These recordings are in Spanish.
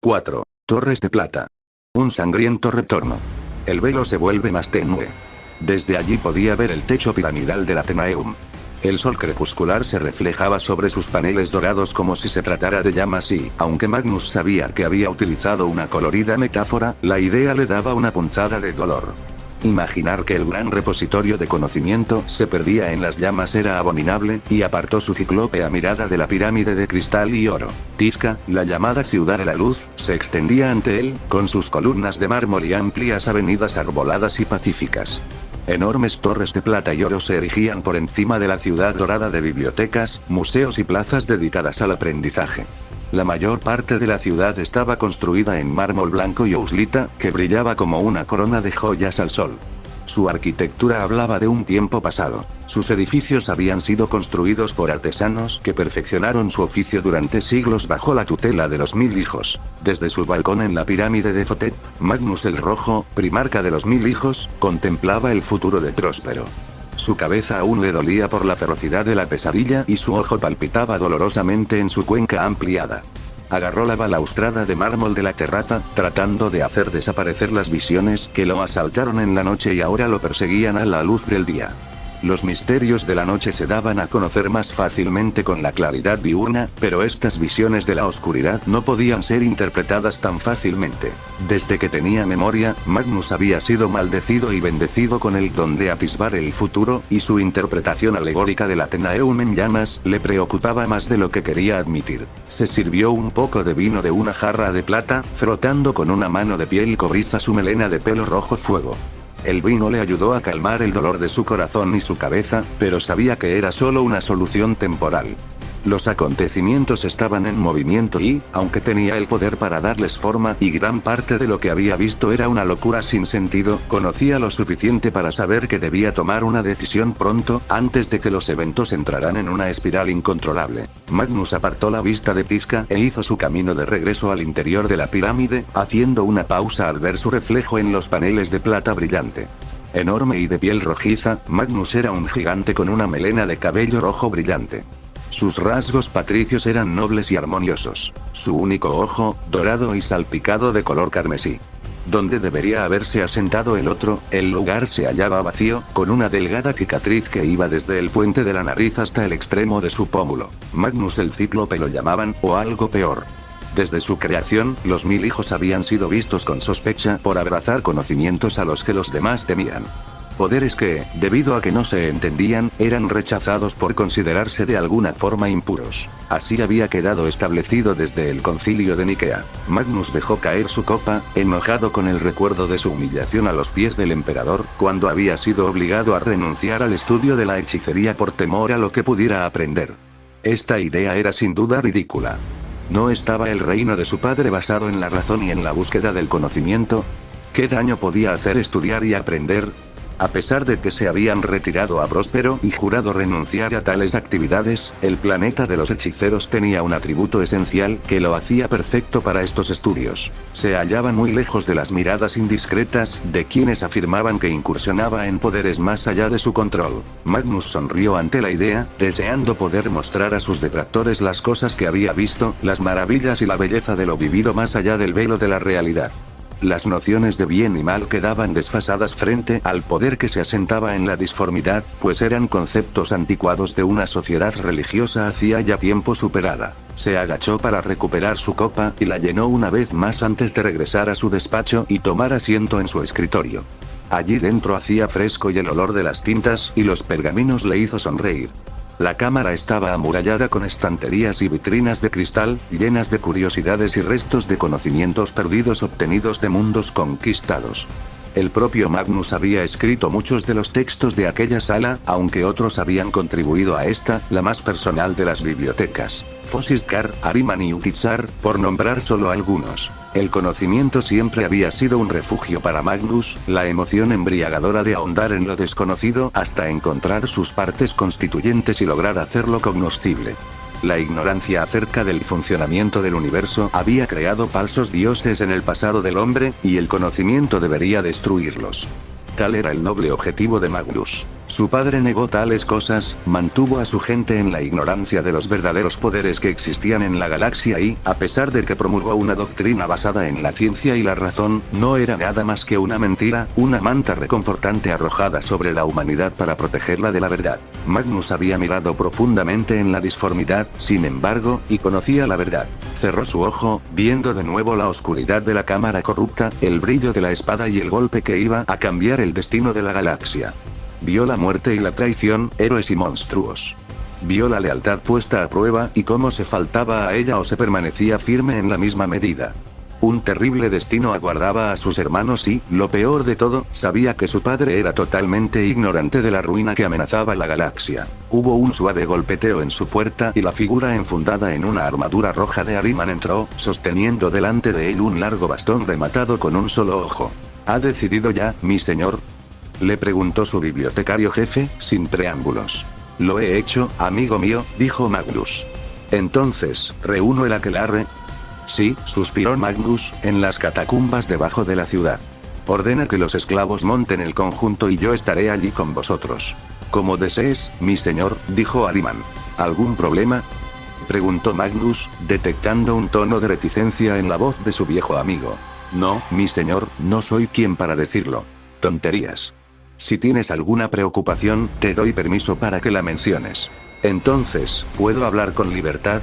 4. Torres de plata. Un sangriento retorno. El velo se vuelve más tenue. Desde allí podía ver el techo piramidal del Atenaeum. El sol crepuscular se reflejaba sobre sus paneles dorados como si se tratara de llamas y, aunque Magnus sabía que había utilizado una colorida metáfora, la idea le daba una punzada de dolor. Imaginar que el gran repositorio de conocimiento se perdía en las llamas era abominable, y apartó su ciclópea mirada de la pirámide de cristal y oro. Tizca, la llamada ciudad de la luz, se extendía ante él, con sus columnas de mármol y amplias avenidas arboladas y pacíficas. Enormes torres de plata y oro se erigían por encima de la ciudad dorada de bibliotecas, museos y plazas dedicadas al aprendizaje. La mayor parte de la ciudad estaba construida en mármol blanco y auslita, que brillaba como una corona de joyas al sol. Su arquitectura hablaba de un tiempo pasado. Sus edificios habían sido construidos por artesanos que perfeccionaron su oficio durante siglos bajo la tutela de los 1000 hijos. Desde su balcón en la pirámide de Zotep, Magnus el Rojo, primarca de los 1000 hijos, contemplaba el futuro de Próspero. Su cabeza aún le dolía por la ferocidad de la pesadilla y su ojo palpitaba dolorosamente en su cuenca ampliada. Agarró la balaustrada de mármol de la terraza, tratando de hacer desaparecer las visiones que lo asaltaron en la noche y ahora lo perseguían a la luz del día. Los misterios de la noche se daban a conocer más fácilmente con la claridad diurna, pero estas visiones de la oscuridad no podían ser interpretadas tan fácilmente. Desde que tenía memoria, Magnus había sido maldecido y bendecido con el don de atisbar el futuro, y su interpretación alegórica del Atenaeum en llamas le preocupaba más de lo que quería admitir. Se sirvió un poco de vino de una jarra de plata, frotando con una mano de piel cobriza su melena de pelo rojo fuego. El vino le ayudó a calmar el dolor de su corazón y su cabeza, pero sabía que era solo una solución temporal. Los acontecimientos estaban en movimiento y, aunque tenía el poder para darles forma y gran parte de lo que había visto era una locura sin sentido, conocía lo suficiente para saber que debía tomar una decisión pronto, antes de que los eventos entraran en una espiral incontrolable. Magnus apartó la vista de Tizca e hizo su camino de regreso al interior de la pirámide, haciendo una pausa al ver su reflejo en los paneles de plata brillante. Enorme y de piel rojiza, Magnus era un gigante con una melena de cabello rojo brillante. Sus rasgos patricios eran nobles y armoniosos. Su único ojo, dorado y salpicado de color carmesí. Donde debería haberse asentado el otro, el lugar se hallaba vacío, con una delgada cicatriz que iba desde el puente de la nariz hasta el extremo de su pómulo. Magnus el Cíclope lo llamaban, o algo peor. Desde su creación, los 1000 hijos habían sido vistos con sospecha por abrazar conocimientos a los que los demás temían. Poderes que, debido a que no se entendían, eran rechazados por considerarse de alguna forma impuros. Así había quedado establecido desde el concilio de Nicea. Magnus dejó caer su copa, enojado con el recuerdo de su humillación a los pies del emperador, cuando había sido obligado a renunciar al estudio de la hechicería por temor a lo que pudiera aprender. Esta idea era sin duda ridícula. ¿No estaba el reino de su padre basado en la razón y en la búsqueda del conocimiento? ¿Qué daño podía hacer estudiar y aprender? A pesar de que se habían retirado a Próspero y jurado renunciar a tales actividades, el planeta de los hechiceros tenía un atributo esencial que lo hacía perfecto para estos estudios. Se hallaba muy lejos de las miradas indiscretas de quienes afirmaban que incursionaba en poderes más allá de su control. Magnus sonrió ante la idea, deseando poder mostrar a sus detractores las cosas que había visto, las maravillas y la belleza de lo vivido más allá del velo de la realidad. Las nociones de bien y mal quedaban desfasadas frente al poder que se asentaba en la disformidad, pues eran conceptos anticuados de una sociedad religiosa hacía ya tiempo superada. Se agachó para recuperar su copa y la llenó una vez más antes de regresar a su despacho y tomar asiento en su escritorio. Allí dentro hacía fresco y el olor de las tintas y los pergaminos le hizo sonreír. La cámara estaba amurallada con estanterías y vitrinas de cristal, llenas de curiosidades y restos de conocimientos perdidos obtenidos de mundos conquistados. El propio Magnus había escrito muchos de los textos de aquella sala, aunque otros habían contribuido a esta, la más personal de las bibliotecas. Fosistkar, Ahriman y Utitsar, por nombrar solo algunos. El conocimiento siempre había sido un refugio para Magnus, la emoción embriagadora de ahondar en lo desconocido hasta encontrar sus partes constituyentes y lograr hacerlo cognoscible. La ignorancia acerca del funcionamiento del universo había creado falsos dioses en el pasado del hombre, y el conocimiento debería destruirlos. Tal era el noble objetivo de Magnus. Su padre negó tales cosas, mantuvo a su gente en la ignorancia de los verdaderos poderes que existían en la galaxia y, a pesar de que promulgó una doctrina basada en la ciencia y la razón, no era nada más que una mentira, una manta reconfortante arrojada sobre la humanidad para protegerla de la verdad. Magnus había mirado profundamente en la disformidad, sin embargo, y conocía la verdad. Cerró su ojo, viendo de nuevo la oscuridad de la cámara corrupta, el brillo de la espada y el golpe que iba a cambiar el destino de la galaxia. Vio la muerte y la traición, héroes y monstruos. Vio la lealtad puesta a prueba y cómo se faltaba a ella o se permanecía firme en la misma medida. Un terrible destino aguardaba a sus hermanos y, lo peor de todo, sabía que su padre era totalmente ignorante de la ruina que amenazaba la galaxia. Hubo un suave golpeteo en su puerta y la figura enfundada en una armadura roja de Ahriman entró, sosteniendo delante de él un largo bastón rematado con un solo ojo. ¿Ha decidido ya, mi señor?, le preguntó su bibliotecario jefe, sin preámbulos. Lo he hecho, amigo mío, dijo Magnus. Entonces, ¿reúno el aquelarre? Sí, suspiró Magnus, en las catacumbas debajo de la ciudad. Ordena que los esclavos monten el conjunto y yo estaré allí con vosotros. Como desees, mi señor, dijo Ahriman. ¿Algún problema?, preguntó Magnus, detectando un tono de reticencia en la voz de su viejo amigo. No, mi señor, no soy quien para decirlo. Tonterías. Si tienes alguna preocupación, te doy permiso para que la menciones. Entonces, ¿puedo hablar con libertad?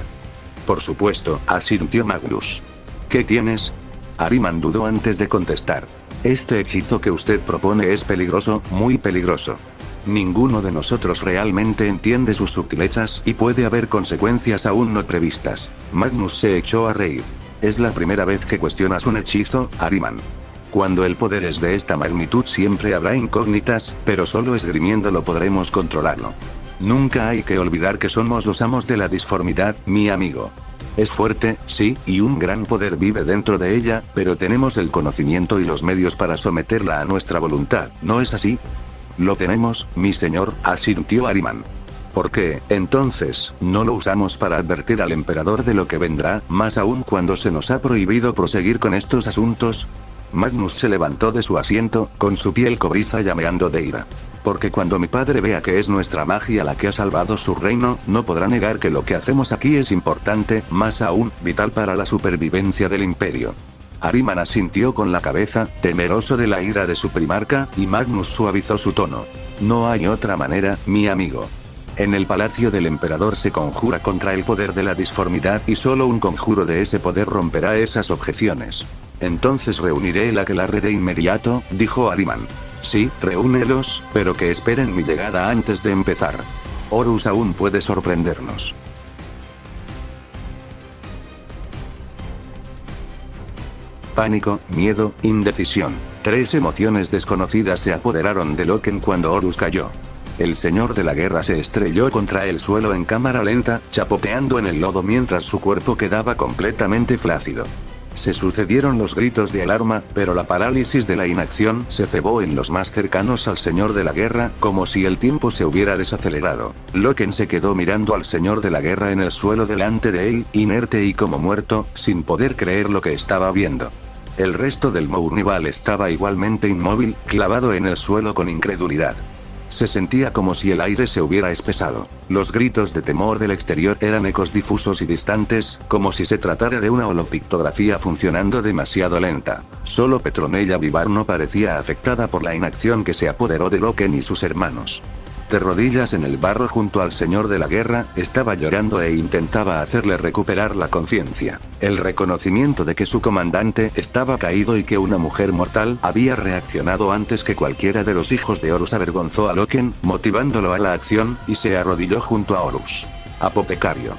Por supuesto, asintió Magnus. ¿Qué tienes? Ahriman dudó antes de contestar. Este hechizo que usted propone es peligroso, muy peligroso. Ninguno de nosotros realmente entiende sus sutilezas y puede haber consecuencias aún no previstas. Magnus se echó a reír. Es la primera vez que cuestionas un hechizo, Ahriman. Cuando el poder es de esta magnitud siempre habrá incógnitas, pero solo esgrimiéndolo podremos controlarlo. Nunca hay que olvidar que somos los amos de la disformidad, mi amigo. Es fuerte, sí, y un gran poder vive dentro de ella, pero tenemos el conocimiento y los medios para someterla a nuestra voluntad, ¿no es así? Lo tenemos, mi señor, asintió Ahriman. ¿Por qué, entonces, no lo usamos para advertir al emperador de lo que vendrá, más aún cuando se nos ha prohibido proseguir con estos asuntos? Magnus se levantó de su asiento, con su piel cobriza llameando de ira. Porque cuando mi padre vea que es nuestra magia la que ha salvado su reino, no podrá negar que lo que hacemos aquí es importante, más aún, vital para la supervivencia del imperio. Ahriman asintió con la cabeza, temeroso de la ira de su primarca, y Magnus suavizó su tono. No hay otra manera, mi amigo. En el palacio del emperador se conjura contra el poder de la disformidad y solo un conjuro de ese poder romperá esas objeciones. Entonces reuniré el aquelarre de inmediato, dijo Ahriman. Sí, reúnelos, pero que esperen mi llegada antes de empezar. Horus aún puede sorprendernos. Pánico, miedo, indecisión. 3 emociones desconocidas se apoderaron de Loken cuando Horus cayó. El señor de la guerra se estrelló contra el suelo en cámara lenta, chapoteando en el lodo mientras su cuerpo quedaba completamente flácido. Se sucedieron los gritos de alarma, pero la parálisis de la inacción se cebó en los más cercanos al señor de la guerra, como si el tiempo se hubiera desacelerado. Loken se quedó mirando al señor de la guerra en el suelo delante de él, inerte y como muerto, sin poder creer lo que estaba viendo. El resto del Mournival estaba igualmente inmóvil, clavado en el suelo con incredulidad. Se sentía como si el aire se hubiera espesado. Los gritos de temor del exterior eran ecos difusos y distantes, como si se tratara de una holopictografía funcionando demasiado lenta. Solo Petronella Vivar parecía afectada por la inacción que se apoderó de Loken y sus hermanos. De rodillas en el barro junto al señor de la guerra, estaba llorando e intentaba hacerle recuperar la conciencia. El reconocimiento de que su comandante estaba caído y que una mujer mortal había reaccionado antes que cualquiera de los hijos de Horus avergonzó a Loken, motivándolo a la acción, y se arrodilló junto a Horus. «Apotecario»,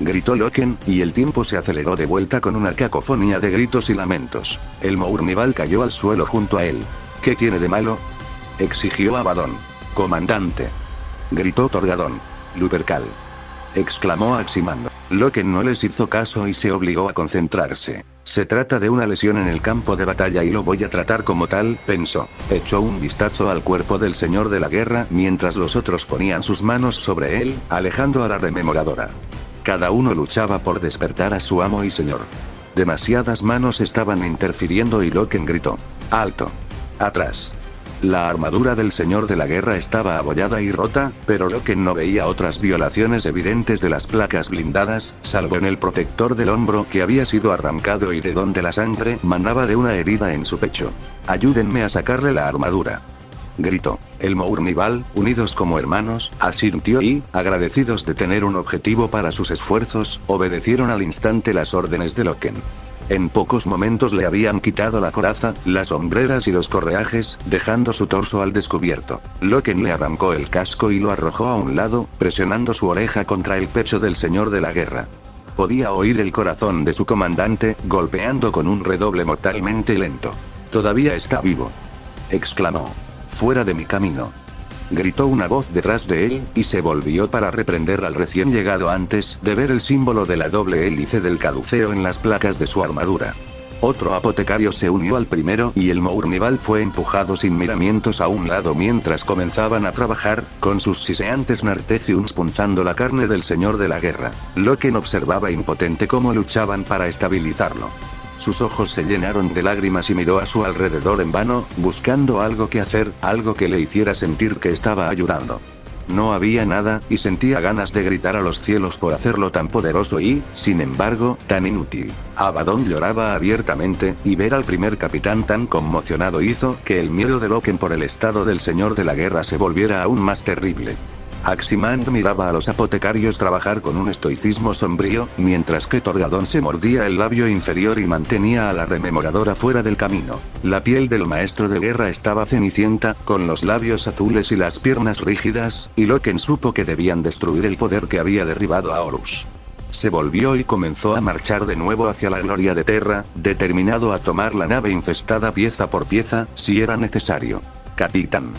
gritó Loken, y el tiempo se aceleró de vuelta con una cacofonía de gritos y lamentos. El Mournival cayó al suelo junto a él. «¿Qué tiene de malo?», exigió Abaddon. «Comandante», gritó Torgadón. «Lupercal», exclamó Aximando. Loken no les hizo caso y se obligó a concentrarse. Se trata de una lesión en el campo de batalla y lo voy a tratar como tal, pensó. Echó un vistazo al cuerpo del señor de la guerra mientras los otros ponían sus manos sobre él, alejando a la rememoradora. Cada uno luchaba por despertar a su amo y señor. Demasiadas manos estaban interfiriendo y Loken gritó. «¡Alto! ¡Atrás!». La armadura del señor de la guerra estaba abollada y rota, pero Loken no veía otras violaciones evidentes de las placas blindadas, salvo en el protector del hombro que había sido arrancado y de donde la sangre manaba de una herida en su pecho. «Ayúdenme a sacarle la armadura», gritó. El Mournival, unidos como hermanos, asintió y, agradecidos de tener un objetivo para sus esfuerzos, obedecieron al instante las órdenes de Loken. En pocos momentos le habían quitado la coraza, las hombreras y los correajes, dejando su torso al descubierto. Loken le arrancó el casco y lo arrojó a un lado, presionando su oreja contra el pecho del señor de la guerra. Podía oír el corazón de su comandante, golpeando con un redoble mortalmente lento. «Todavía está vivo», exclamó. «Fuera de mi camino», gritó una voz detrás de él, y se volvió para reprender al recién llegado antes de ver el símbolo de la doble hélice del caduceo en las placas de su armadura. Otro apotecario se unió al primero y el Mournival fue empujado sin miramientos a un lado mientras comenzaban a trabajar, con sus siseantes narteciums punzando la carne del señor de la guerra. Loken observaba impotente cómo luchaban para estabilizarlo. Sus ojos se llenaron de lágrimas y miró a su alrededor en vano, buscando algo que hacer, algo que le hiciera sentir que estaba ayudando. No había nada, y sentía ganas de gritar a los cielos por hacerlo tan poderoso y, sin embargo, tan inútil. Abaddon lloraba abiertamente, y ver al primer capitán tan conmocionado hizo que el miedo de Loken por el estado del señor de la guerra se volviera aún más terrible. Aximand miraba a los apotecarios trabajar con un estoicismo sombrío, mientras que Torgadón se mordía el labio inferior y mantenía a la rememoradora fuera del camino. La piel del maestro de guerra estaba cenicienta, con los labios azules y las piernas rígidas, y Loken supo que debían destruir el poder que había derribado a Horus. Se volvió y comenzó a marchar de nuevo hacia la gloria de Terra, determinado a tomar la nave infestada pieza por pieza, si era necesario. «Capitán»,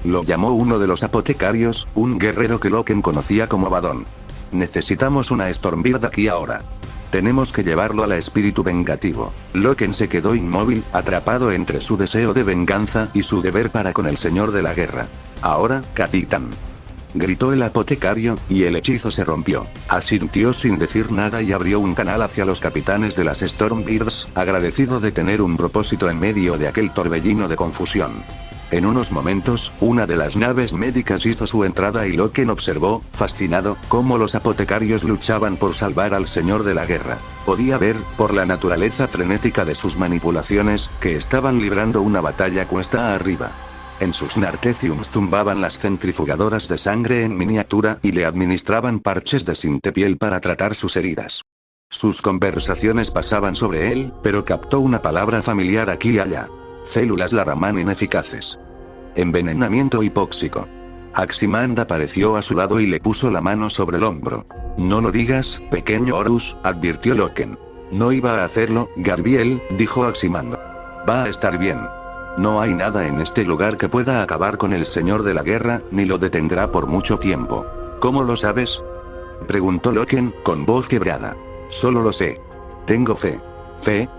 lo llamó uno de los apotecarios, un guerrero que Loken conocía como Abaddon. «Necesitamos una Stormbird aquí ahora. Tenemos que llevarlo al espíritu vengativo». Loken se quedó inmóvil, atrapado entre su deseo de venganza y su deber para con el señor de la guerra. «Ahora, capitán», gritó el apotecario, y el hechizo se rompió. Asintió sin decir nada y abrió un canal hacia los capitanes de las Stormbirds, agradecido de tener un propósito en medio de aquel torbellino de confusión. En unos momentos, una de las naves médicas hizo su entrada y Loken observó, fascinado, cómo los apotecarios luchaban por salvar al señor de la guerra. Podía ver, por la naturaleza frenética de sus manipulaciones, que estaban librando una batalla cuesta arriba. En sus narteciums zumbaban las centrifugadoras de sangre en miniatura y le administraban parches de sintepiel para tratar sus heridas. Sus conversaciones pasaban sobre él, pero captó una palabra familiar aquí y allá. Células Laraman ineficaces. Envenenamiento hipóxico. Aximand apareció a su lado y le puso la mano sobre el hombro. «No lo digas, pequeño Horus», advirtió Loken. «No iba a hacerlo, Gabriel», dijo Aximand. «Va a estar bien. No hay nada en este lugar que pueda acabar con el señor de la guerra, ni lo detendrá por mucho tiempo». «¿Cómo lo sabes?», preguntó Loken, con voz quebrada. «Solo lo sé. Tengo fe». «¿Fe?».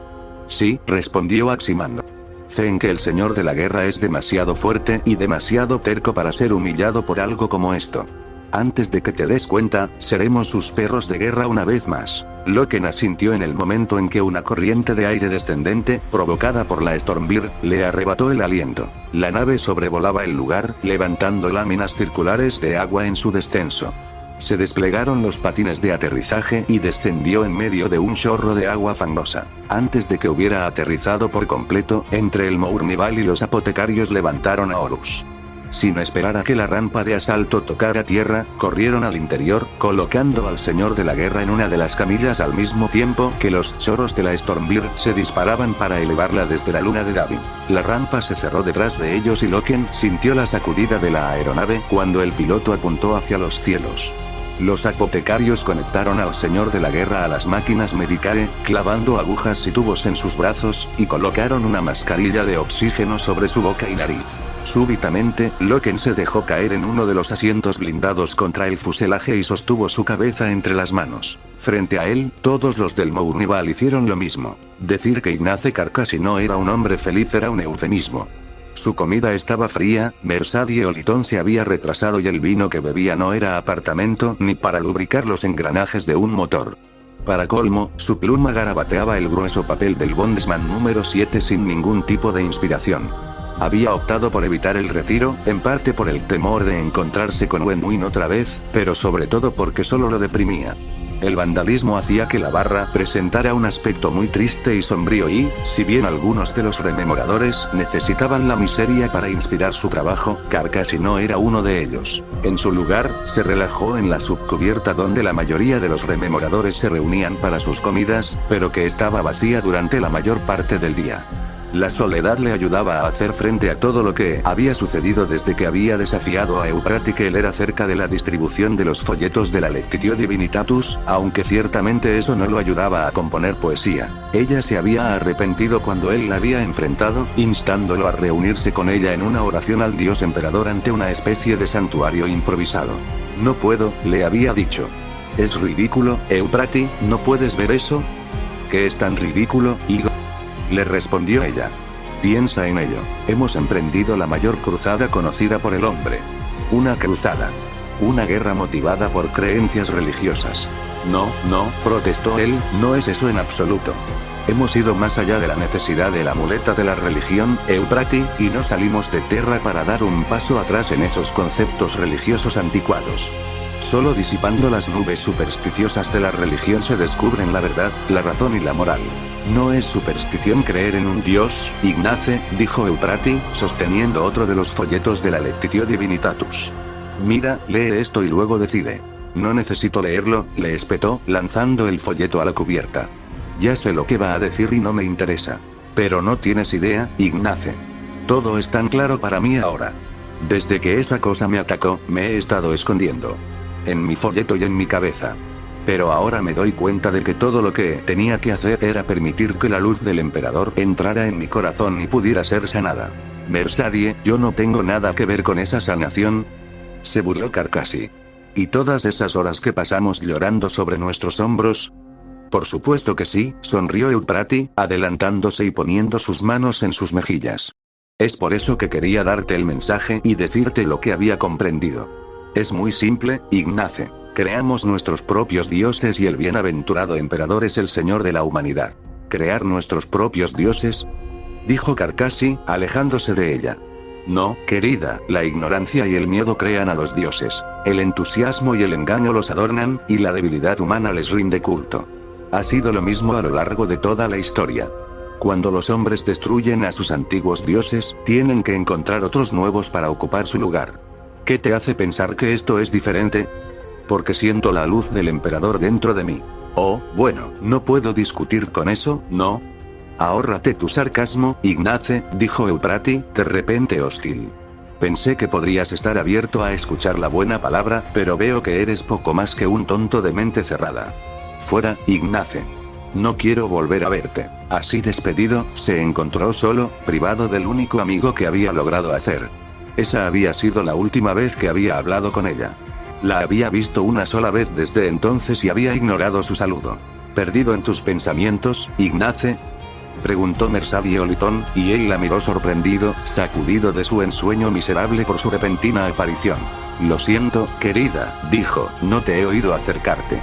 «Sí», respondió Aximand. «Fe en que el señor de la guerra es demasiado fuerte y demasiado terco para ser humillado por algo como esto. Antes de que te des cuenta, seremos sus perros de guerra una vez más». Loken asintió en el momento en que una corriente de aire descendente, provocada por la Stormbird, le arrebató el aliento. La nave sobrevolaba el lugar, levantando láminas circulares de agua en su descenso. Se desplegaron los patines de aterrizaje y descendió en medio de un chorro de agua fangosa. Antes de que hubiera aterrizado por completo, entre el Mournival y los apotecarios levantaron a Horus. Sin esperar a que la rampa de asalto tocara tierra, corrieron al interior, colocando al señor de la guerra en una de las camillas al mismo tiempo que los chorros de la Stormbird se disparaban para elevarla desde la luna de Davin. La rampa se cerró detrás de ellos y Loken sintió la sacudida de la aeronave cuando el piloto apuntó hacia los cielos. Los apotecarios conectaron al señor de la guerra a las máquinas Medicae, clavando agujas y tubos en sus brazos, y colocaron una mascarilla de oxígeno sobre su boca y nariz. Súbitamente, Loken se dejó caer en uno de los asientos blindados contra el fuselaje y sostuvo su cabeza entre las manos. Frente a él, todos los del Mournival hicieron lo mismo. Decir que Ignace Carcassi no era un hombre feliz era un eufemismo. Su comida estaba fría, Mersadie Oliton se había retrasado y el vino que bebía no era apartamento ni para lubricar los engranajes de un motor. Para colmo, su pluma garabateaba el grueso papel del Bondsman número 7 sin ningún tipo de inspiración. Había optado por evitar el retiro, en parte por el temor de encontrarse con Wenwin otra vez, pero sobre todo porque solo lo deprimía. El vandalismo hacía que la barra presentara un aspecto muy triste y sombrío y, si bien algunos de los rememoradores necesitaban la miseria para inspirar su trabajo, Carcassi no era uno de ellos. En su lugar, se relajó en la subcubierta donde la mayoría de los rememoradores se reunían para sus comidas, pero que estaba vacía durante la mayor parte del día. La soledad le ayudaba a hacer frente a todo lo que había sucedido desde que había desafiado a Euprati que él era acerca de la distribución de los folletos de la Lectitio Divinitatus, aunque ciertamente eso no lo ayudaba a componer poesía. Ella se había arrepentido cuando él la había enfrentado, instándolo a reunirse con ella en una oración al dios emperador ante una especie de santuario improvisado. No puedo, le había dicho. Es ridículo, Euprati, ¿no puedes ver eso? ¿Qué es tan ridículo, Higo? Le respondió ella. Piensa en ello. Hemos emprendido la mayor cruzada conocida por el hombre. Una cruzada. Una guerra motivada por creencias religiosas. No, protestó él, no es eso en absoluto. Hemos ido más allá de la necesidad de la muleta de la religión, Euprati, y no salimos de Terra para dar un paso atrás en esos conceptos religiosos anticuados. Solo disipando las nubes supersticiosas de la religión se descubren la verdad, la razón y la moral. No es superstición creer en un dios, Ignace, dijo Euprati, sosteniendo otro de los folletos de la Lectitio Divinitatus. Mira, lee esto y luego decide. No necesito leerlo, le espetó, lanzando el folleto a la cubierta. Ya sé lo que va a decir y no me interesa. Pero no tienes idea, Ignace. Todo es tan claro para mí ahora. Desde que esa cosa me atacó, me he estado escondiendo. En mi folleto y en mi cabeza. Pero ahora me doy cuenta de que todo lo que tenía que hacer era permitir que la luz del emperador entrara en mi corazón y pudiera ser sanada. Mersadie, yo no tengo nada que ver con esa sanación. Se burló Carcassi. ¿Y todas esas horas que pasamos llorando sobre nuestros hombros? Por supuesto que sí, sonrió Euprati, adelantándose y poniendo sus manos en sus mejillas. Es por eso que quería darte el mensaje y decirte lo que había comprendido. Es muy simple, Ignace. Creamos nuestros propios dioses y el bienaventurado emperador es el señor de la humanidad. ¿Crear nuestros propios dioses? Dijo Carcassi, alejándose de ella. No, querida, la ignorancia y el miedo crean a los dioses. El entusiasmo y el engaño los adornan, y la debilidad humana les rinde culto. Ha sido lo mismo a lo largo de toda la historia. Cuando los hombres destruyen a sus antiguos dioses, tienen que encontrar otros nuevos para ocupar su lugar. ¿Qué te hace pensar que esto es diferente? Porque siento la luz del emperador dentro de mí. Oh, bueno, no puedo discutir con eso, ¿no? Ahórrate tu sarcasmo, Ignace, dijo Euprati, de repente hostil. Pensé que podrías estar abierto a escuchar la buena palabra, pero veo que eres poco más que un tonto de mente cerrada. Fuera, Ignace. No quiero volver a verte. Así despedido, se encontró solo, privado del único amigo que había logrado hacer. Esa había sido la última vez que había hablado con ella. La había visto una sola vez desde entonces y había ignorado su saludo. ¿Perdido en tus pensamientos, Ignace? Preguntó Mersadie Oliton, y él la miró sorprendido, sacudido de su ensueño miserable por su repentina aparición. Lo siento, querida, dijo, no te he oído acercarte.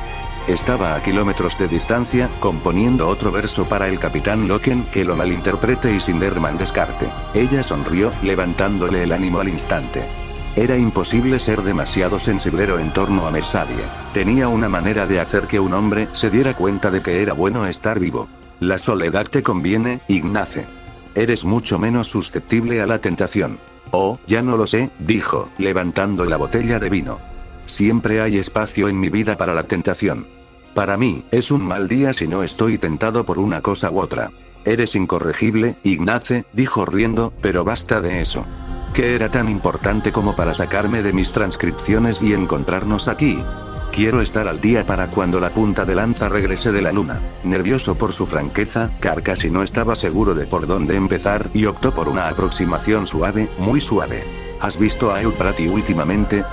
Estaba a kilómetros de distancia, componiendo otro verso para el capitán Loken que lo malinterprete y Sinderman descarte. Ella sonrió, levantándole el ánimo al instante. Era imposible ser demasiado sensiblero en torno a Mersadie. Tenía una manera de hacer que un hombre se diera cuenta de que era bueno estar vivo. La soledad te conviene, Ignace. Eres mucho menos susceptible a la tentación. Oh, ya no lo sé, dijo, levantando la botella de vino. Siempre hay espacio en mi vida para la tentación. Para mí, es un mal día si no estoy tentado por una cosa u otra. Eres incorregible, Ignace, dijo riendo, pero basta de eso. ¿Qué era tan importante como para sacarme de mis transcripciones y encontrarnos aquí? Quiero estar al día para cuando la punta de lanza regrese de la luna. Nervioso por su franqueza, Carcassi no estaba seguro de por dónde empezar y optó por una aproximación suave, muy suave. ¿Has visto a Euprati últimamente?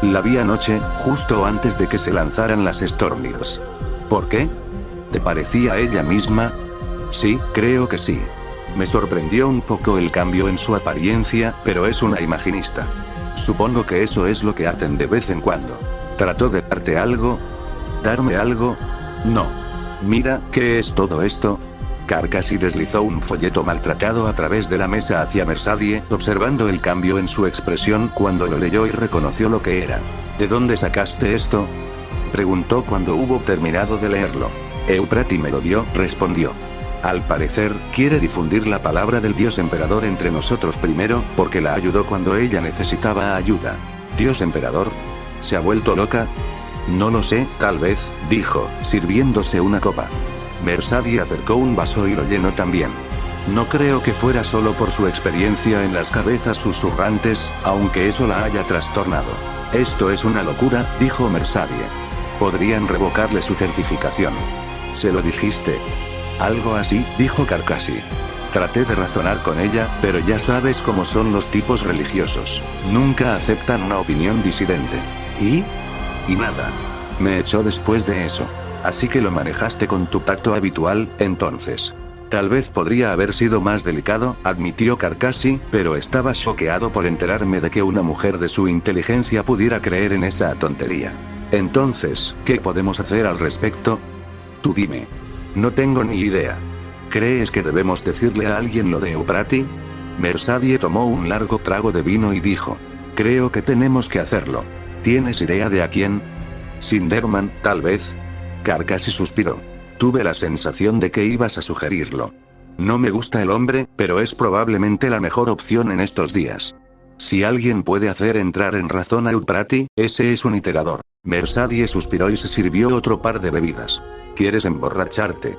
La vi anoche, justo antes de que se lanzaran las Stormirs. ¿Por qué? ¿Te parecía ella misma? Sí, creo que sí. Me sorprendió un poco el cambio en su apariencia, pero es una imaginista. Supongo que eso es lo que hacen de vez en cuando. ¿Trató de darte algo? ¿Darme algo? No. Mira, ¿qué es todo esto? Karkasi deslizó un folleto maltratado a través de la mesa hacia Mersadie, observando el cambio en su expresión cuando lo leyó y reconoció lo que era. ¿De dónde sacaste esto?, preguntó cuando hubo terminado de leerlo. Euprati me lo dio, respondió. Al parecer, quiere difundir la palabra del dios emperador entre nosotros primero, porque la ayudó cuando ella necesitaba ayuda. ¿Dios emperador? ¿Se ha vuelto loca? No lo sé, tal vez, dijo, sirviéndose una copa. Mersadie acercó un vaso y lo llenó también. No creo que fuera solo por su experiencia en las cabezas susurrantes, aunque eso la haya trastornado. Esto es una locura, dijo Mersadie. Podrían revocarle su certificación. ¿Se lo dijiste? Algo así, dijo Karkasi. Traté de razonar con ella, pero ya sabes cómo son los tipos religiosos. Nunca aceptan una opinión disidente. ¿Y? Y nada. Me echó después de eso. Así que lo manejaste con tu tacto habitual, entonces. Tal vez podría haber sido más delicado, admitió Karkasi, pero estaba choqueado por enterarme de que una mujer de su inteligencia pudiera creer en esa tontería. Entonces, ¿qué podemos hacer al respecto? Tú dime. No tengo ni idea. ¿Crees que debemos decirle a alguien lo de Euprati? Mersadie tomó un largo trago de vino y dijo. Creo que tenemos que hacerlo. ¿Tienes idea de a quién? Sinderman, tal vez. Karkasi suspiró. Tuve la sensación de que ibas a sugerirlo. No me gusta el hombre, pero es probablemente la mejor opción en estos días. Si alguien puede hacer entrar en razón a Euprati, ese es un iterador. Mersadie suspiró y se sirvió otro par de bebidas. ¿Quieres emborracharte?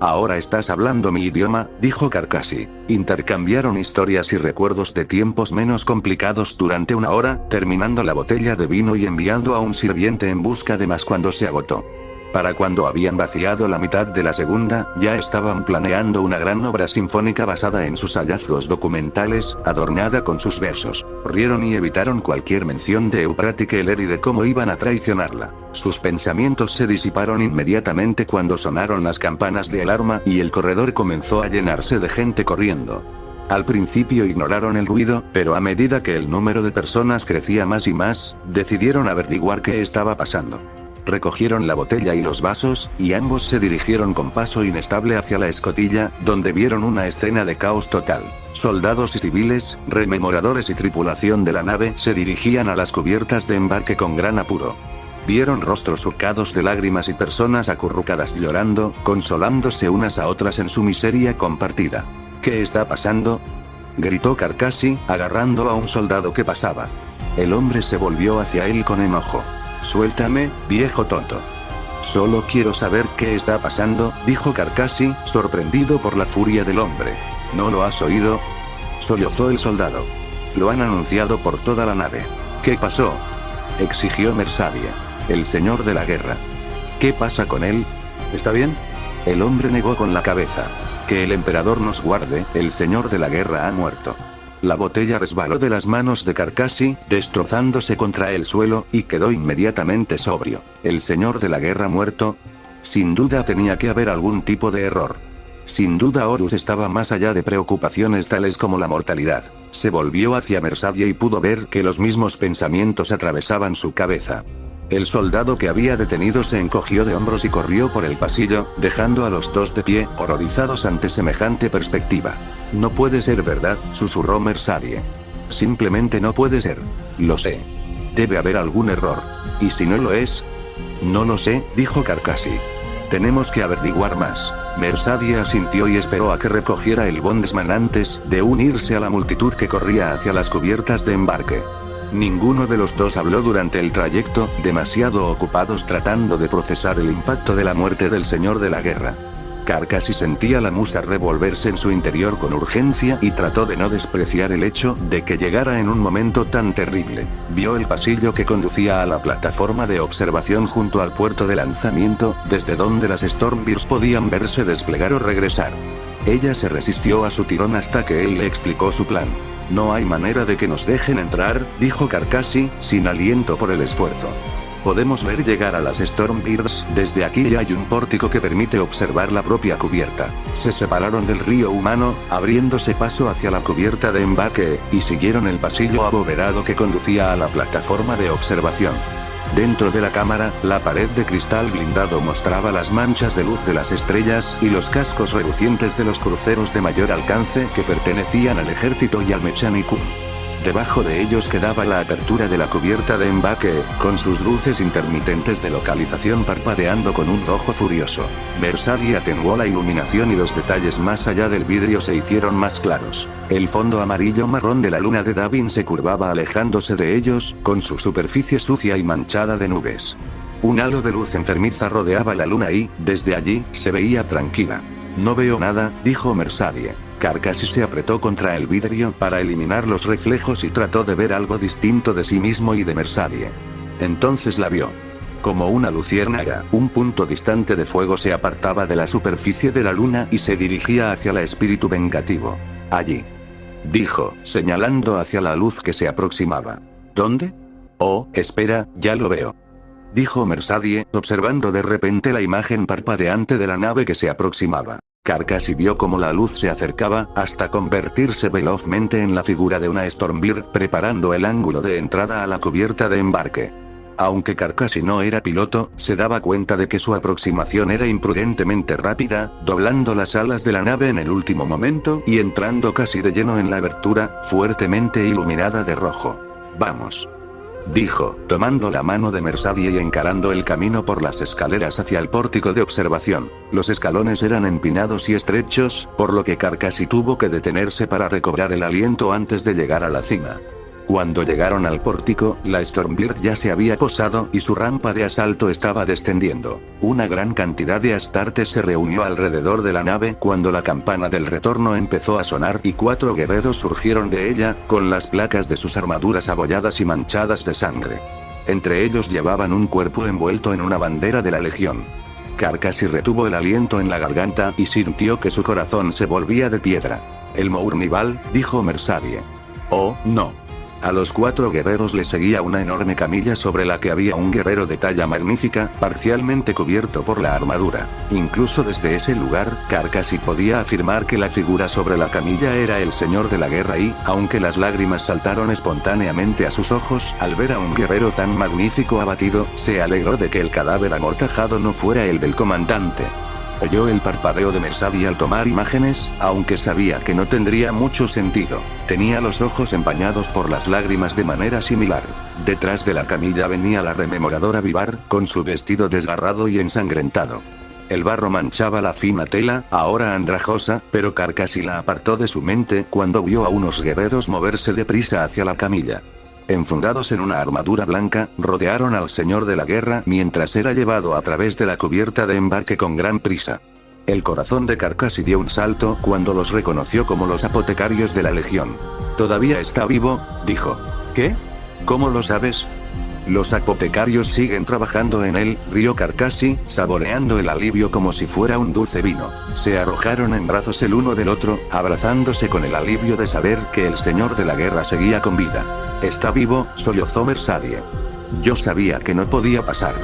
Ahora estás hablando mi idioma, dijo Karkasi. Intercambiaron historias y recuerdos de tiempos menos complicados durante una hora, terminando la botella de vino y enviando a un sirviente en busca de más cuando se agotó. Para cuando habían vaciado la mitad de la segunda, ya estaban planeando una gran obra sinfónica basada en sus hallazgos documentales, adornada con sus versos. Rieron y evitaron cualquier mención de Euprati Keller y de cómo iban a traicionarla. Sus pensamientos se disiparon inmediatamente cuando sonaron las campanas de alarma y el corredor comenzó a llenarse de gente corriendo. Al principio ignoraron el ruido, pero a medida que el número de personas crecía más y más, decidieron averiguar qué estaba pasando. Recogieron la botella y los vasos, y ambos se dirigieron con paso inestable hacia la escotilla, donde vieron una escena de caos total. Soldados y civiles, rememoradores y tripulación de la nave se dirigían a las cubiertas de embarque con gran apuro. Vieron rostros surcados de lágrimas y personas acurrucadas llorando, consolándose unas a otras en su miseria compartida. ¿Qué está pasando?, gritó Karkasi, agarrando a un soldado que pasaba. El hombre se volvió hacia él con enojo. Suéltame, viejo tonto. Solo quiero saber qué está pasando, dijo Karkasi, sorprendido por la furia del hombre. ¿No lo has oído?, sollozó el soldado. Lo han anunciado por toda la nave. ¿Qué pasó?, exigió Mersadie. El señor de la guerra. ¿Qué pasa con él? ¿Está bien? El hombre negó con la cabeza. Que el emperador nos guarde, el señor de la guerra ha muerto. La botella resbaló de las manos de Karkasi, destrozándose contra el suelo, y quedó inmediatamente sobrio. ¿El señor de la guerra muerto? Sin duda tenía que haber algún tipo de error. Sin duda Horus estaba más allá de preocupaciones tales como la mortalidad. Se volvió hacia Mersadie y pudo ver que los mismos pensamientos atravesaban su cabeza. El soldado que había detenido se encogió de hombros y corrió por el pasillo, dejando a los dos de pie, horrorizados ante semejante perspectiva. No puede ser verdad, susurró Mersadie. Simplemente no puede ser. Lo sé. Debe haber algún error. ¿Y si no lo es? No lo sé, dijo Karkasi. Tenemos que averiguar más. Mersadie asintió y esperó a que recogiera el bondesman antes de unirse a la multitud que corría hacia las cubiertas de embarque. Ninguno de los dos habló durante el trayecto, demasiado ocupados tratando de procesar el impacto de la muerte del señor de la guerra. Karkasi sentía la musa revolverse en su interior con urgencia y trató de no despreciar el hecho de que llegara en un momento tan terrible. Vio el pasillo que conducía a la plataforma de observación junto al puerto de lanzamiento, desde donde las Stormbears podían verse desplegar o regresar. Ella se resistió a su tirón hasta que él le explicó su plan. No hay manera de que nos dejen entrar, dijo Karkasi, sin aliento por el esfuerzo. Podemos ver llegar a las Stormbears, desde aquí hay un pórtico que permite observar la propia cubierta. Se separaron del río humano, abriéndose paso hacia la cubierta de embarque, y siguieron el pasillo abovedado que conducía a la plataforma de observación. Dentro de la cámara, la pared de cristal blindado mostraba las manchas de luz de las estrellas y los cascos relucientes de los cruceros de mayor alcance que pertenecían al ejército y al Mechanicum. Debajo de ellos quedaba la apertura de la cubierta de embarque, con sus luces intermitentes de localización parpadeando con un rojo furioso. Mersadie atenuó la iluminación y los detalles más allá del vidrio se hicieron más claros. El fondo amarillo-marrón de la luna de Davin se curvaba alejándose de ellos, con su superficie sucia y manchada de nubes. Un halo de luz enfermiza rodeaba la luna y, desde allí, se veía tranquila. No veo nada, dijo Mersadie. Carcassi se apretó contra el vidrio para eliminar los reflejos y trató de ver algo distinto de sí mismo y de Mersadie. Entonces la vio. Como una luciérnaga, un punto distante de fuego se apartaba de la superficie de la luna y se dirigía hacia el espíritu vengativo. Allí. Dijo, señalando hacia la luz que se aproximaba. ¿Dónde? Oh, espera, ya lo veo. Dijo Mersadie, observando de repente la imagen parpadeante de la nave que se aproximaba. Carcassi vio cómo la luz se acercaba, hasta convertirse velozmente en la figura de una Stormbeard preparando el ángulo de entrada a la cubierta de embarque. Aunque Carcassi no era piloto, se daba cuenta de que su aproximación era imprudentemente rápida, doblando las alas de la nave en el último momento y entrando casi de lleno en la abertura, fuertemente iluminada de rojo. «Vamos», dijo, tomando la mano de Mersadie y encarando el camino por las escaleras hacia el pórtico de observación. Los escalones eran empinados y estrechos, por lo que Carcassi tuvo que detenerse para recobrar el aliento antes de llegar a la cima. Cuando llegaron al pórtico, la Stormbeard ya se había posado y su rampa de asalto estaba descendiendo. Una gran cantidad de astartes se reunió alrededor de la nave cuando la campana del retorno empezó a sonar y 4 guerreros surgieron de ella, con las placas de sus armaduras abolladas y manchadas de sangre. Entre ellos llevaban un cuerpo envuelto en una bandera de la Legión. Carcassi retuvo el aliento en la garganta y sintió que su corazón se volvía de piedra. «El Mournival», dijo Mersadie. «Oh, no». A los 4 guerreros le seguía una enorme camilla sobre la que había un guerrero de talla magnífica, parcialmente cubierto por la armadura. Incluso desde ese lugar, Carcassi podía afirmar que la figura sobre la camilla era el señor de la guerra y, aunque las lágrimas saltaron espontáneamente a sus ojos al ver a un guerrero tan magnífico abatido, se alegró de que el cadáver amortajado no fuera el del comandante. Oyó el parpadeo de Mersadie al tomar imágenes, aunque sabía que no tendría mucho sentido. Tenía los ojos empañados por las lágrimas de manera similar. Detrás de la camilla venía la rememoradora Vivar, con su vestido desgarrado y ensangrentado. El barro manchaba la fina tela, ahora andrajosa, pero Carcassi la apartó de su mente cuando vio a unos guerreros moverse deprisa hacia la camilla. Enfundados en una armadura blanca, rodearon al señor de la guerra mientras era llevado a través de la cubierta de embarque con gran prisa. El corazón de Carcassi dio un salto cuando los reconoció como los apotecarios de la Legión. «¿Todavía está vivo?», dijo. «¿Qué? ¿Cómo lo sabes?». «Los apotecarios siguen trabajando en él», rió Carcassi, saboreando el alivio como si fuera un dulce vino. Se arrojaron en brazos el uno del otro, abrazándose con el alivio de saber que el señor de la guerra seguía con vida. «Está vivo», sollozó Mersadie. «Yo sabía que no podía pasar.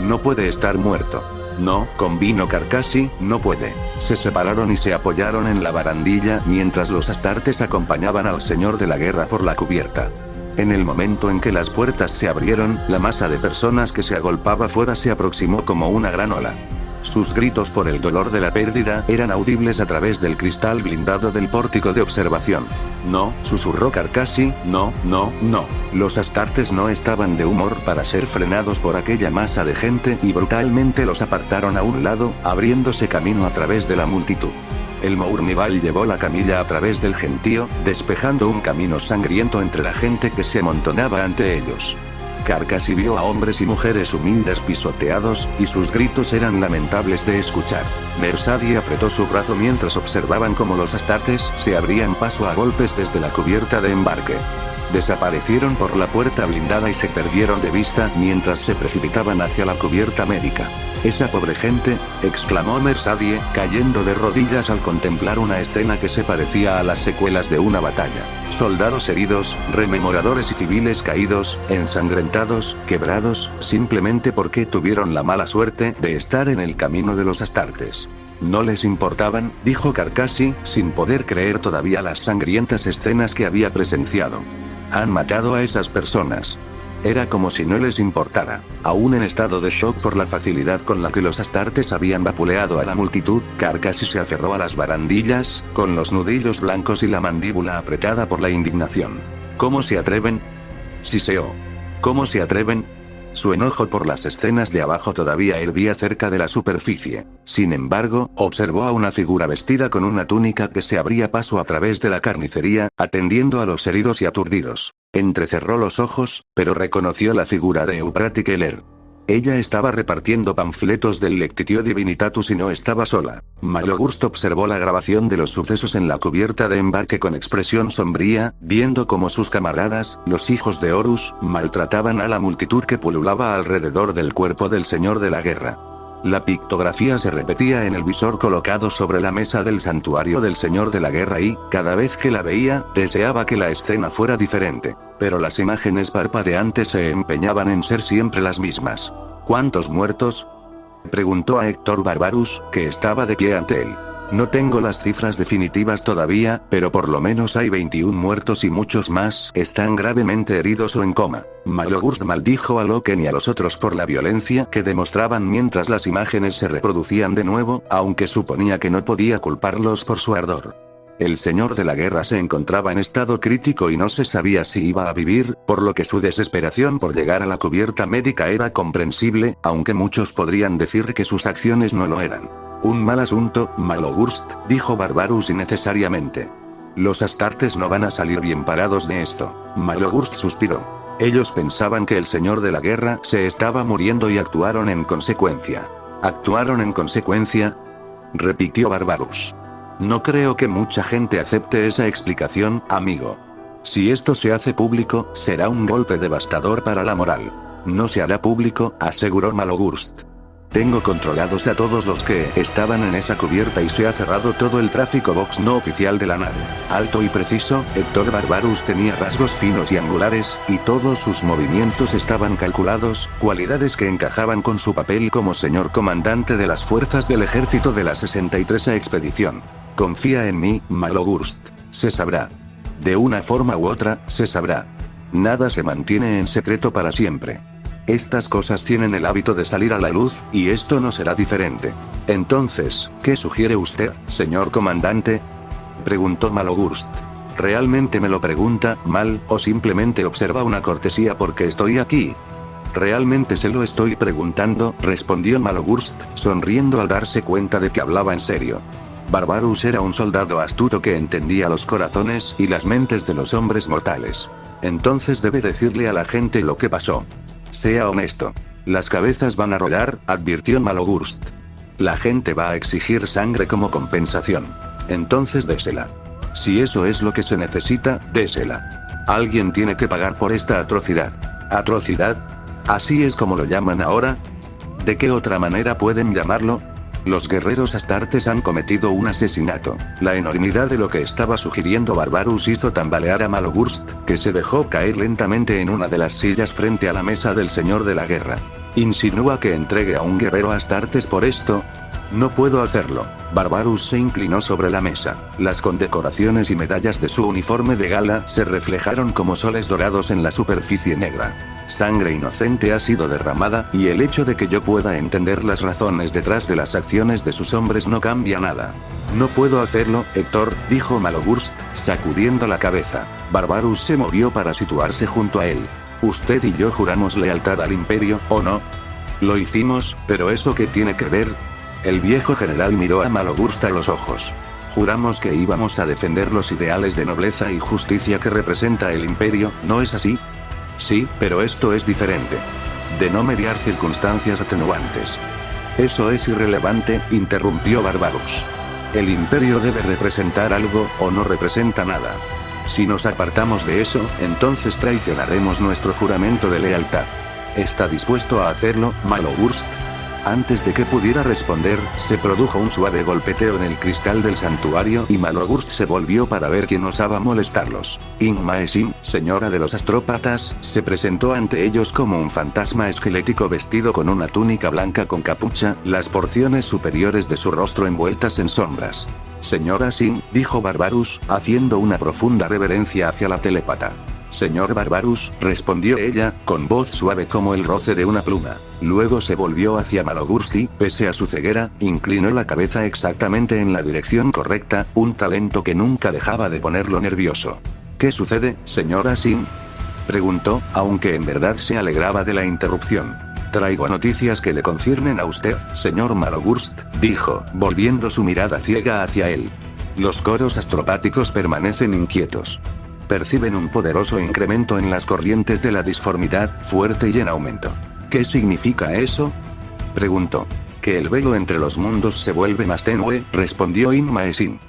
No puede estar muerto». «No», convino Carcassi, «no puede». Se separaron y se apoyaron en la barandilla mientras los astartes acompañaban al señor de la guerra por la cubierta. En el momento en que las puertas se abrieron, la masa de personas que se agolpaba fuera se aproximó como una gran ola. Sus gritos por el dolor de la pérdida eran audibles a través del cristal blindado del pórtico de observación. «No», susurró Carcassi, «no, no, no». Los astartes no estaban de humor para ser frenados por aquella masa de gente y brutalmente los apartaron a un lado, abriéndose camino a través de la multitud. El Mournival llevó la camilla a través del gentío, despejando un camino sangriento entre la gente que se amontonaba ante ellos. Carcassi vio a hombres y mujeres humildes pisoteados, y sus gritos eran lamentables de escuchar. Mersadie apretó su brazo mientras observaban cómo los astartes se abrían paso a golpes desde la cubierta de embarque. Desaparecieron por la puerta blindada y se perdieron de vista mientras se precipitaban hacia la cubierta médica. «Esa pobre gente», exclamó Mersadie, cayendo de rodillas al contemplar una escena que se parecía a las secuelas de una batalla. Soldados heridos, rememoradores y civiles caídos, ensangrentados, quebrados, simplemente porque tuvieron la mala suerte de estar en el camino de los astartes. «No les importaban», dijo Carcassi, sin poder creer todavía las sangrientas escenas que había presenciado. «Han matado a esas personas». Era como si no les importara. Aún en estado de shock por la facilidad con la que los astartes habían vapuleado a la multitud, Carcassi se aferró a las barandillas, con los nudillos blancos y la mandíbula apretada por la indignación. ¿Cómo se atreven? Siseó. ¿Cómo se atreven? Su enojo por las escenas de abajo todavía hervía cerca de la superficie. Sin embargo, observó a una figura vestida con una túnica que se abría paso a través de la carnicería, atendiendo a los heridos y aturdidos. Entrecerró los ojos, pero reconoció la figura de Euprati Keller. Ella estaba repartiendo panfletos del Lectitio Divinitatus y no estaba sola. Malogurst observó la grabación de los sucesos en la cubierta de embarque con expresión sombría, viendo cómo sus camaradas, los hijos de Horus, maltrataban a la multitud que pululaba alrededor del cuerpo del señor de la guerra. La pictografía se repetía en el visor colocado sobre la mesa del santuario del señor de la guerra y, cada vez que la veía, deseaba que la escena fuera diferente. Pero las imágenes parpadeantes se empeñaban en ser siempre las mismas. ¿Cuántos muertos?, preguntó a Héctor Barbarus, que estaba de pie ante él. No tengo las cifras definitivas todavía, pero por lo menos hay 21 muertos y muchos más están gravemente heridos o en coma. Malogurst maldijo a Loken y a los otros por la violencia que demostraban mientras las imágenes se reproducían de nuevo, aunque suponía que no podía culparlos por su ardor. El señor de la guerra se encontraba en estado crítico y no se sabía si iba a vivir, por lo que su desesperación por llegar a la cubierta médica era comprensible, aunque muchos podrían decir que sus acciones no lo eran. Un mal asunto, Malogurst, dijo Barbarus innecesariamente. Los astartes no van a salir bien parados de esto. Malogurst suspiró. Ellos pensaban que el señor de la guerra se estaba muriendo y actuaron en consecuencia. ¿Actuaron en consecuencia?, repitió Barbarus. No creo que mucha gente acepte esa explicación, amigo. Si esto se hace público, será un golpe devastador para la moral. No se hará público, aseguró Malogurst. Tengo controlados a todos los que estaban en esa cubierta y se ha cerrado todo el tráfico box no oficial de la nave. Alto y preciso, Héctor Barbarus tenía rasgos finos y angulares, y todos sus movimientos estaban calculados, cualidades que encajaban con su papel como señor comandante de las fuerzas del ejército de la 63ª expedición. Confía en mí, Malogurst. Se sabrá. De una forma u otra, se sabrá. Nada se mantiene en secreto para siempre. Estas cosas tienen el hábito de salir a la luz, y esto no será diferente. Entonces, ¿qué sugiere usted, señor comandante?, preguntó Malogurst. ¿Realmente me lo pregunta, Mal, o simplemente observa una cortesía porque estoy aquí? Realmente se lo estoy preguntando, respondió Malogurst, sonriendo al darse cuenta de que hablaba en serio. Barbarus era un soldado astuto que entendía los corazones y las mentes de los hombres mortales. Entonces debe decirle a la gente lo que pasó. Sea honesto. Las cabezas van a rodar, advirtió Malogurst. La gente va a exigir sangre como compensación. Entonces désela. Si eso es lo que se necesita, désela. Alguien tiene que pagar por esta atrocidad. ¿Atrocidad? ¿Así es como lo llaman ahora? ¿De qué otra manera pueden llamarlo? Los guerreros astartes han cometido un asesinato. La enormidad de lo que estaba sugiriendo Barbarus hizo tambalear a Malogurst, que se dejó caer lentamente en una de las sillas frente a la mesa del señor de la guerra. ¿Insinúa que entregue a un guerrero astartes por esto? No puedo hacerlo. Barbarus se inclinó sobre la mesa. Las condecoraciones y medallas de su uniforme de gala se reflejaron como soles dorados en la superficie negra. Sangre inocente ha sido derramada, y el hecho de que yo pueda entender las razones detrás de las acciones de sus hombres no cambia nada. No puedo hacerlo, Héctor, dijo Malogurst, sacudiendo la cabeza. Barbarus se movió para situarse junto a él. Usted y yo juramos lealtad al imperio, ¿o no? Lo hicimos, pero ¿eso qué tiene que ver? El viejo general miró a Malogurst a los ojos. Juramos que íbamos a defender los ideales de nobleza y justicia que representa el imperio, ¿no es así? Sí, pero esto es diferente. De no mediar circunstancias atenuantes. Eso es irrelevante, interrumpió Barbarus. El imperio debe representar algo, o no representa nada. Si nos apartamos de eso, entonces traicionaremos nuestro juramento de lealtad. ¿Está dispuesto a hacerlo, Malogurst? Antes de que pudiera responder, se produjo un suave golpeteo en el cristal del santuario y Malogurst se volvió para ver quién osaba molestarlos. Ingmaesin, señora de los astrópatas, se presentó ante ellos como un fantasma esquelético vestido con una túnica blanca con capucha, las porciones superiores de su rostro envueltas en sombras. Señora Sin, dijo Barbarus, haciendo una profunda reverencia hacia la telépata. señor Barbarus, respondió ella, con voz suave como el roce de una pluma. Luego se volvió hacia Malogurst y, pese a su ceguera, inclinó la cabeza exactamente en la dirección correcta, un talento que nunca dejaba de ponerlo nervioso. ¿Qué sucede, señora Sin?, preguntó, aunque en verdad se alegraba de la interrupción. Traigo noticias que le conciernen a usted, señor Malogurst, dijo, volviendo su mirada ciega hacia él. Los coros astropáticos permanecen inquietos. Perciben un poderoso incremento en las corrientes de la disformidad, fuerte y en aumento. ¿Qué significa eso?, preguntó. Que el velo entre los mundos se vuelve más tenue, respondió Inmaesin.